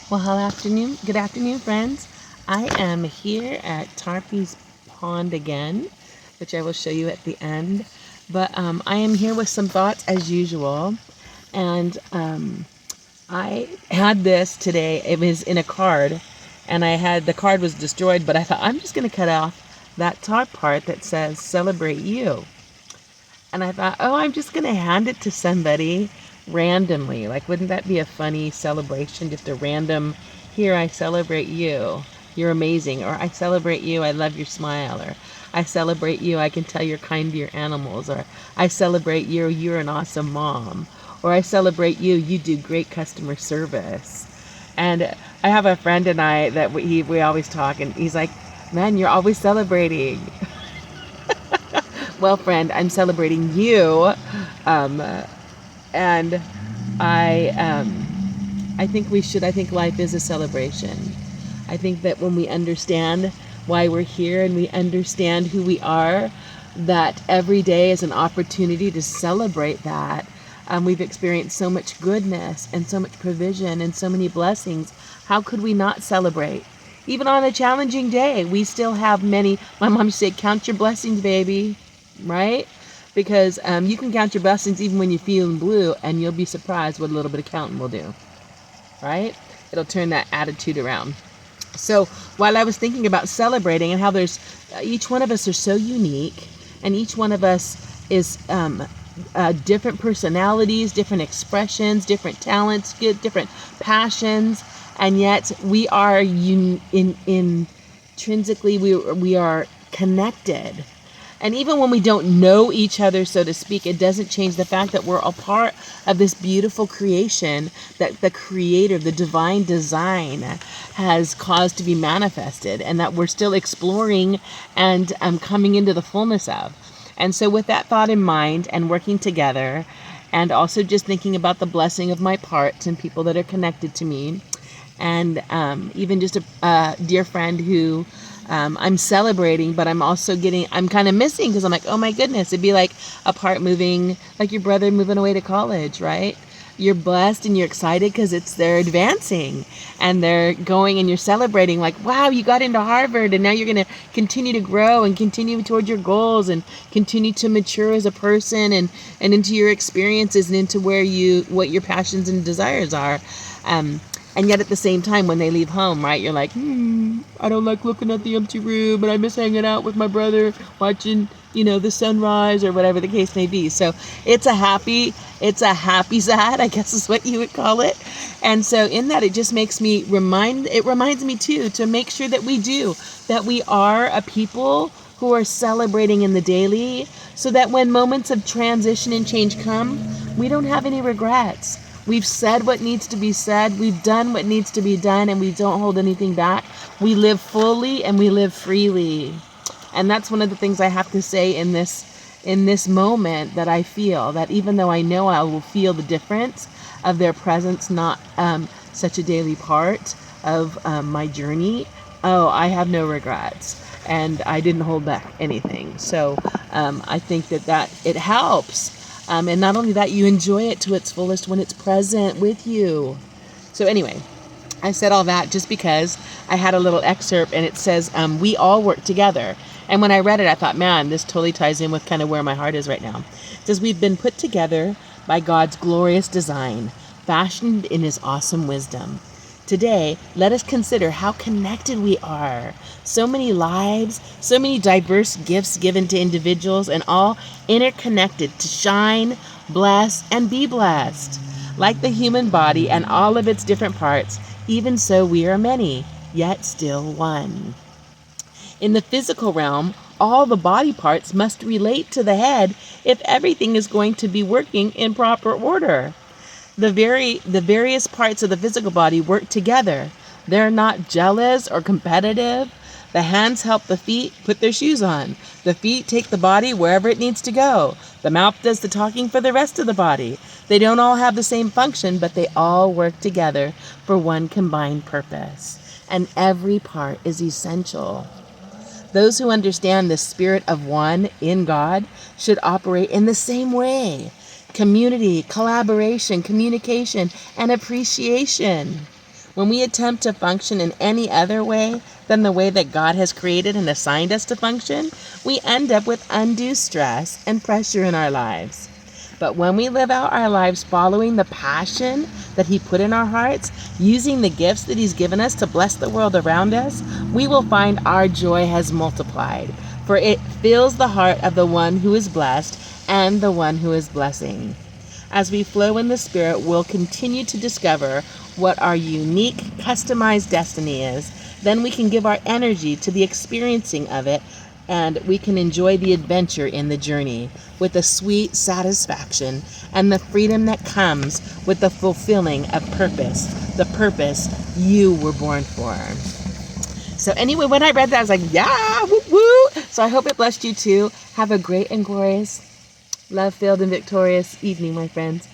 Good afternoon, friends. I am here at Tarpey's Pond again, which I will show you at the end. But I am here with some thoughts as usual. And I had this today. It was in a card, and the card was destroyed, but I thought I'm just going to cut off that top part that says celebrate you. And I thought, oh, I'm just going to hand it to somebody randomly. Like, wouldn't that be a funny celebration? Just a random, here, I celebrate you. You're amazing. Or I celebrate you. I love your smile. Or I celebrate you. I can tell you're kind to your animals. Or I celebrate you. You're an awesome mom. Or I celebrate you. You do great customer service. And I have a friend and I that we always talk, and he's like, man, you're always celebrating. Well, friend, I'm celebrating you, and I think we should. I think life is a celebration. I think that when we understand why we're here and we understand who we are, that every day is an opportunity to celebrate that. We've experienced so much goodness and so much provision and so many blessings. How could we not celebrate? Even on a challenging day, we still have many. My mom used to say, count your blessings, baby, right? Because you can count your blessings even when you're feeling blue, and you'll be surprised what a little bit of counting will do, right? It'll turn that attitude around. So while I was thinking about celebrating and how there's each one of us are so unique, and each one of us is different personalities, different expressions, different talents, different passions, and yet we are intrinsically we are connected. And even when we don't know each other, so to speak, it doesn't change the fact that we're a part of this beautiful creation that the Creator, the divine design, has caused to be manifested, and that we're still exploring and coming into the fullness of. And so with that thought in mind and working together, and also just thinking about the blessing of my parts and people that are connected to me, and even just a dear friend who I'm celebrating, but I'm kind of missing, because I'm like, oh my goodness, it'd be like a part moving, like your brother moving away to college, right? You're blessed and you're excited because they're advancing and they're going, and you're celebrating like, wow, you got into Harvard, and now you're going to continue to grow and continue toward your goals and continue to mature as a person and into your experiences and into what your passions and desires are. And yet at the same time, when they leave home, right, you're like, I don't like looking at the empty room, but I miss hanging out with my brother, watching, the sunrise, or whatever the case may be. So it's a happy sad, I guess is what you would call it. And so in that, it just reminds me too, to make sure that we are a people who are celebrating in the daily, so that when moments of transition and change come, we don't have any regrets. We've said what needs to be said. We've done what needs to be done, and we don't hold anything back. We live fully and we live freely. And that's one of the things I have to say in this moment, that I feel that even though I know I will feel the difference of their presence, not such a daily part of my journey, I have no regrets. And I didn't hold back anything. So I think that it helps. And not only that, you enjoy it to its fullest when it's present with you. So anyway, I said all that just because I had a little excerpt, and it says, we all work together. And when I read it, I thought, man, this totally ties in with kind of where my heart is right now. It says, we've been put together by God's glorious design, fashioned in His awesome wisdom. Today, let us consider how connected we are. So many lives, so many diverse gifts given to individuals, and all interconnected to shine, bless, and be blessed. Like the human body and all of its different parts, even so we are many, yet still one. In the physical realm, all the body parts must relate to the head if everything is going to be working in proper order. The various parts of the physical body work together. They're not jealous or competitive. The hands help the feet put their shoes on. The feet take the body wherever it needs to go. The mouth does the talking for the rest of the body. They don't all have the same function, but they all work together for one combined purpose. And every part is essential. Those who understand the spirit of one in God should operate in the same way. Community, collaboration, communication, and appreciation. When we attempt to function in any other way than the way that God has created and assigned us to function, we end up with undue stress and pressure in our lives. But when we live out our lives following the passion that He put in our hearts, using the gifts that He's given us to bless the world around us, we will find our joy has multiplied, for it fills the heart of the one who is blessed and the one who is blessing. As we flow in the Spirit, we'll continue to discover what our unique, customized destiny is. Then we can give our energy to the experiencing of it, and we can enjoy the adventure in the journey with a sweet satisfaction and the freedom that comes with the fulfilling of purpose, the purpose you were born for. So anyway, when I read that, I was like, yeah, woo woo. So I hope it blessed you too. Have a great and glorious, love-filled and victorious evening, my friends.